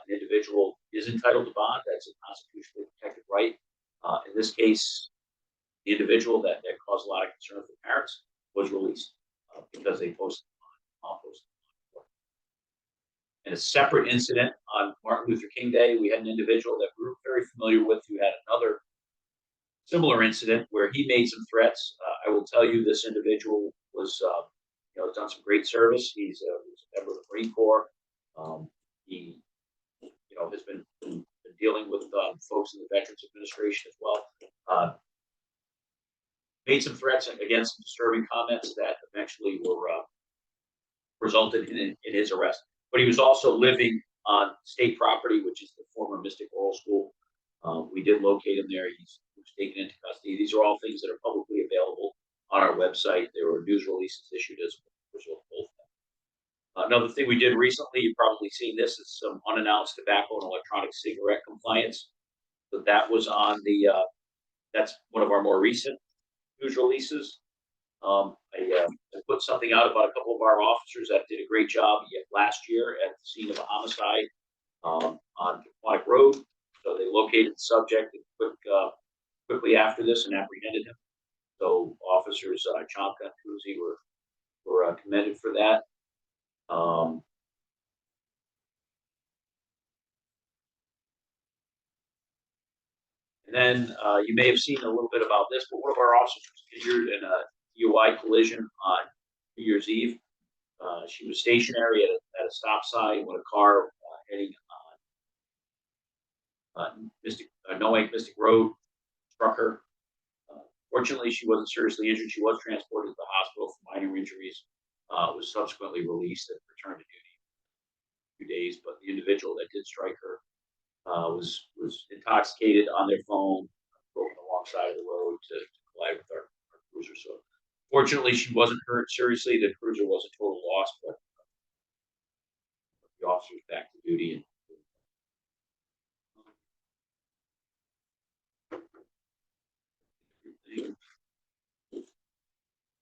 An individual is entitled to bond. That's a constitutionally protected right. In this case, the individual that caused a lot of concern for parents was released because they posted the bond. In a separate incident on Martin Luther King Day, we had an individual that we were very familiar with who had another similar incident where he made some threats. I will tell you, this individual was, done some great service. He's a member of the Marine Corps. He, has been dealing with folks in the Veterans Administration as well. Made some threats against some disturbing comments that eventually were resulted in his arrest. But he was also living on state property, which is the former Mystic Oral School. We did locate him there. He was taken into custody. These are all things that are publicly available on our website. There were news releases issued as a result of both of them. Another thing we did recently, you've probably seen this, is some unannounced tobacco and electronic cigarette compliance. So that was on the, that's one of our more recent news releases. I put something out about a couple of our officers that did a great job last year at the scene of a homicide on Aquatic Road. So they located the subject quickly after this and apprehended him. So officers Chomka and Kuzi were commended for that. And then you may have seen a little bit about this, but one of our officers was injured in a DUI collision on New Year's Eve. She was stationary at a stop sign when a car heading on Noack Mystic Road struck her. Fortunately, she wasn't seriously injured. She was transported to the hospital for minor injuries. Was subsequently released and returned to duty in a few days. But the individual that did strike her was intoxicated on their phone, broken alongside of the road to collide with our cruiser. So fortunately, she wasn't hurt seriously. The cruiser was a total loss, but the officer's back to duty. And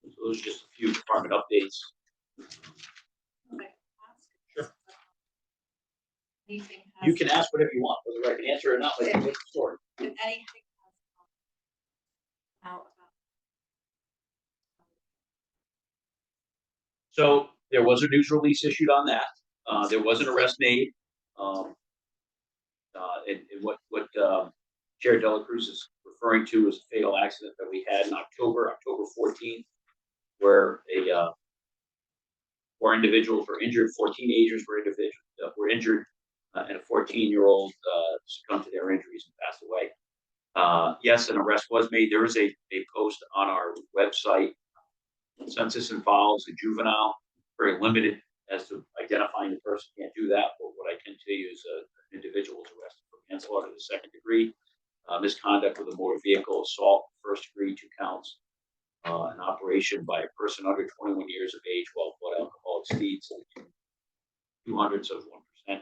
so those are just a few department updates. Okay. Sure. Anything You can ask whatever you want, whether I can answer or not, like the story. if anything has come out about So there was a news release issued on that. There was an arrest made. And what Chair Dela Cruz is referring to is a fatal accident that we had in October 14th, where four individuals were injured, 4 teenagers were injured, and a 14-year-old succumbed to their injuries and passed away. Yes, an arrest was made. There is a post on our website. Since this involves a juvenile, very limited as to identifying the person. Can't do that. But what I can tell you is an individual was arrested for manslaughter to the 2nd degree, misconduct with a motor vehicle, assault 1st degree, 2 counts, an operation by a person under 21 years of age while blood alcohol exceeds 0.02 of 1%,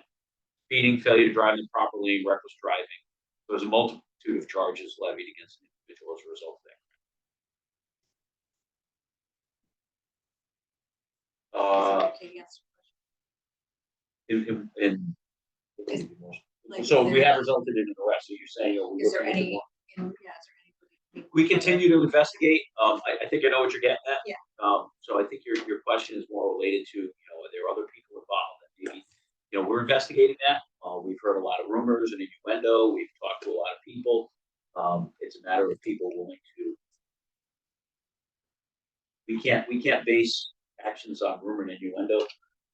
speeding, failure to drive in the proper lane, reckless driving. There was a multitude of charges levied against the individual as a result of that. okay, yes. Like, So is we there- have resulted in an arrest. So you're saying, are we Is there looking into any? more? Yeah, is there any? We continue to investigate. I think I know what you're getting at. Yeah. So I think your question is more related to, are there other people involved? And maybe, we're investigating that. We've heard a lot of rumors and innuendo. We've talked to a lot of people. It's a matter of people willing to. We can't base actions on rumor and innuendo.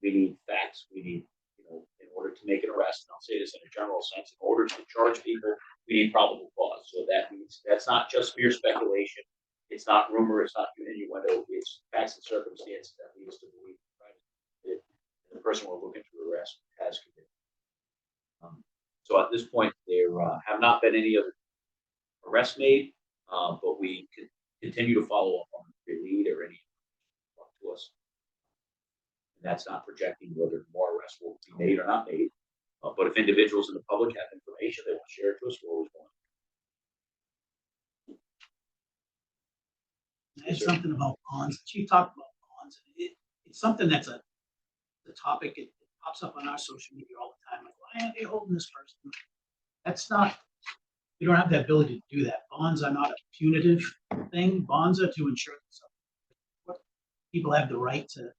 We need facts. We need, in order to make an arrest, and I'll say this in a general sense, in order to charge people, we need probable cause. So that means that's not just mere speculation. It's not rumor. It's not innuendo. It's facts and circumstances that lead us to believe that the person we're looking to arrest has committed. So at this point, there have not been any other arrests made, but we can continue to follow up on the lead or any to us. And that's not projecting whether more arrests will be made or not made. But if individuals in the public have information they want to share it to us, we're always going. It's something about bonds. Chief talked about bonds. It's something that's the topic. It pops up on our social media all the time. Like, why aren't they holding this person? That's not. We don't have the ability to do that. Bonds are not a punitive thing. Bonds are to ensure that people have the right to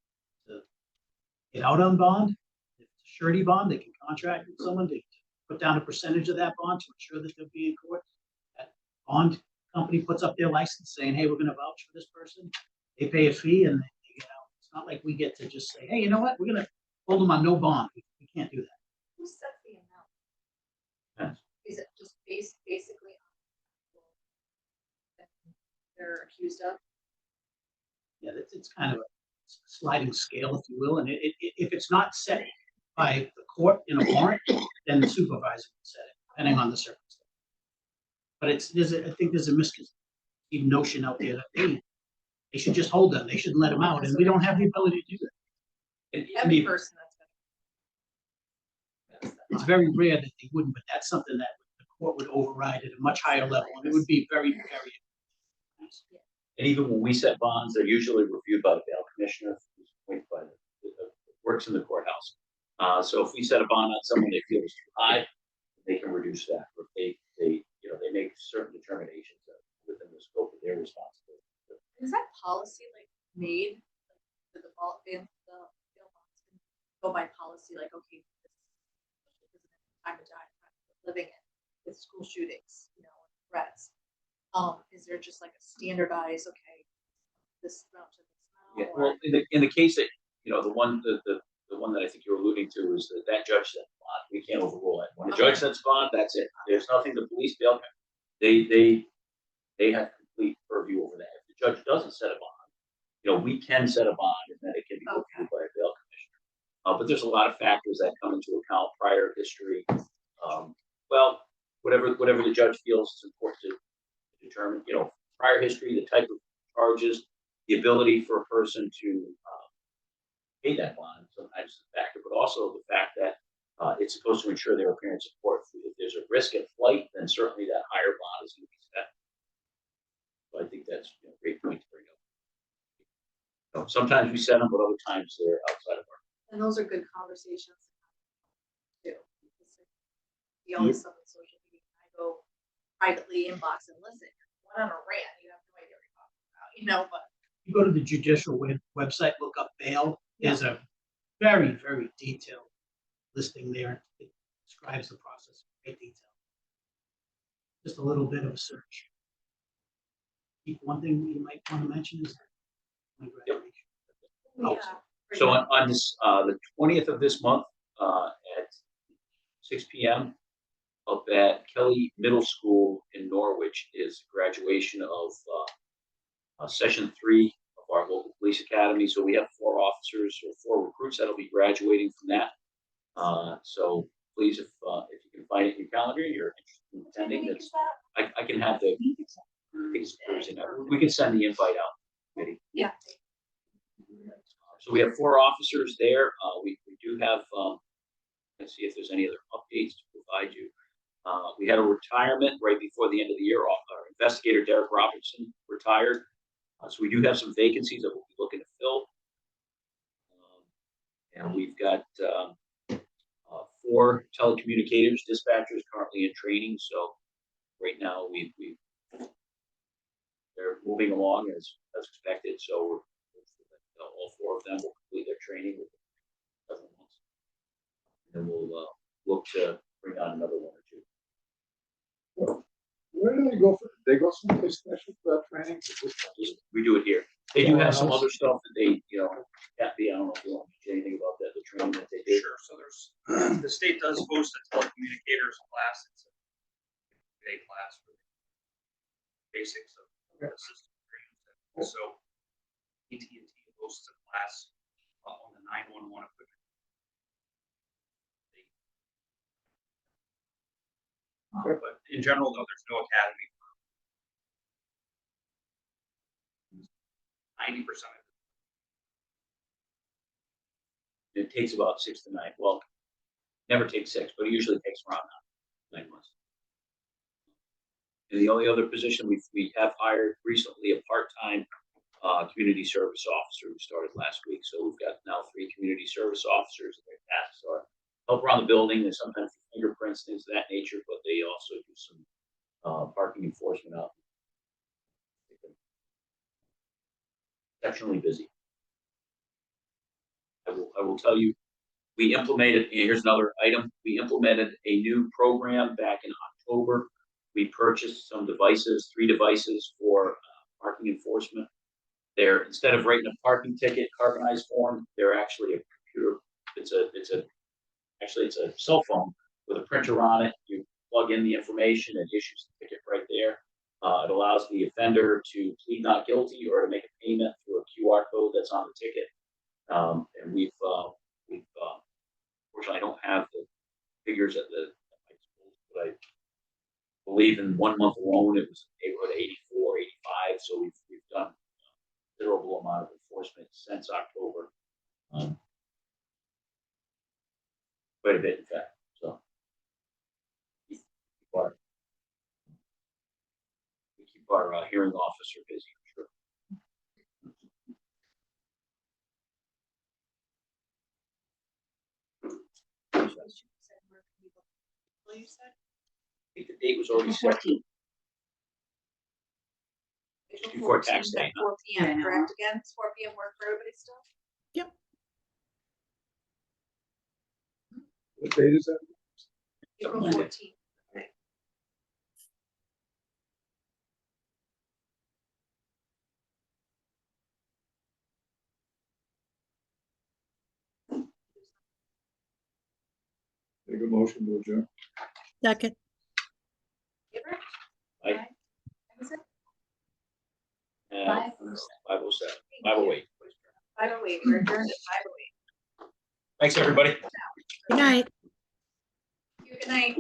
get out on bond. If it's a surety bond, they can contract with someone to put down a percentage of that bond to ensure that they'll be in court. That bond company puts up their license saying, hey, we're gonna vouch for this person. They pay a fee and they get out. It's not like we get to just say, hey, you know what, we're gonna hold them on no bond. We can't do that. Who sets the amount? Depends. Is it just basically on that they're accused of? Yeah, it's kind of a sliding scale, if you will, and if it's not set by the court in a warrant, then the supervisor will set it, depending on the circumstance. But I think there's a misconception notion out there that they should just hold them, they shouldn't let them out, and we don't have the ability to do that. Every person that's It's very rare that they wouldn't, but that's something that the court would override at a much higher level, and it would be very, very. And even when we set bonds, they're usually reviewed by the bail commissioner, who's appointed by works in the courthouse. So if we set a bond on someone they feel is too high, they can reduce that. Or if they make certain determinations within the scope of their responsibility. Is that policy like made, the default in the bail bonds can go by policy, like, okay, this is the time to die, living in with school shootings, threats. Is there just like a standardized, okay, this amount to this amount? Yeah, well, in the case that, the one that I think you're alluding to is that judge set the bond. We can't overrule it. When the judge sets bond, that's it. There's nothing the police bail, they have complete purview over that. If the judge doesn't set a bond, we can set a bond and then it can be reviewed by a bail commissioner. But there's a lot of factors that come into account, prior history. Well, whatever the judge feels is important to determine, prior history, the type of charges, the ability for a person to pay that bond, sometimes is a factor, but also the fact that it's supposed to ensure their appearance in court. If there's a risk at flight, then certainly that higher bond is going to be set. So I think that's a great point to bring up. Sometimes we set them, but other times they're outside of our. And those are good conversations too. The only stuff on social media, I go privately inbox and listen. One on a rant, you have no idea what you're talking about, but. You go to the judicial website, look up bail. There's a very, very detailed listing there. It describes the process in great detail. Just a little bit of a search. One thing you might want to mention is my graduation. Yeah. So on this, the 20th of this month, at 6 p.m. up at Kelly Middle School in Norwich is graduation of session 3 of our local police academy. So we have 4 officers or 4 recruits that'll be graduating from that. So please, if you can find it in your calendar, you're interested in attending. That's, I can have the. I think it's Thursday night. We can send the invite out. Committee. Yeah. So we have 4 officers there. We do have. Let's see if there's any other updates to provide you. We had a retirement right before the end of the year. Our investigator Derek Robertson retired. So we do have some vacancies that we'll be looking to fill. And we've got 4 telecommunicators, dispatchers currently in training. So right now they're moving along as expected. So all 4 of them will complete their training within several months. And then we'll look to bring on another 1 or 2. Where do they go for? They go someplace special for that training? We do it here. They do have some other stuff that they, Kathy, I don't know if you want to say anything about that, the training that they do. Sure. So there's the state does host a telecommunicators class. It's a class for basics of the system training. Also, AT&T hosts a class on the 911 equipment. But in general, though, there's no academy. 90% of It takes about 6 to 9. Well, never takes 6, but it usually takes around 9 months. And the only other position we have hired recently a part-time community service officer who started last week. So we've got now 3 community service officers, and their tasks are help around the building and sometimes fingerprints, things of that nature, but they also do some parking enforcement out. Exceptionally busy. I will tell you, we implemented, and here's another item, we implemented a new program back in October We purchased some devices, 3 devices for parking enforcement. They're, instead of writing a parking ticket, carbonized form, they're actually a computer. Actually, it's a cell phone with a printer on it. You plug in the information, it issues the ticket right there. It allows the offender to plead not guilty or to make a payment through a QR code that's on the ticket. And we've fortunately, I don't have the figures at high school, but I believe in 1 month alone, it was in the neighborhood of 84, 85. So we've done a considerable amount of enforcement since October. Quite a bit, in fact. So we keep our hearing officer busy, for sure. Well, you said I think the date was already set. 14th. April Before 14th tax day, at huh? 4 p.m. Yeah. Correct again? It's 4 p.m. work for everybody still? What date is that? April Monday. 14th. Make a motion to adjourn. Second. Favor? Aye. What was it? 507, 508. 5:08. We're adjourned at 5:08. Thanks, everybody. Good night. Good night.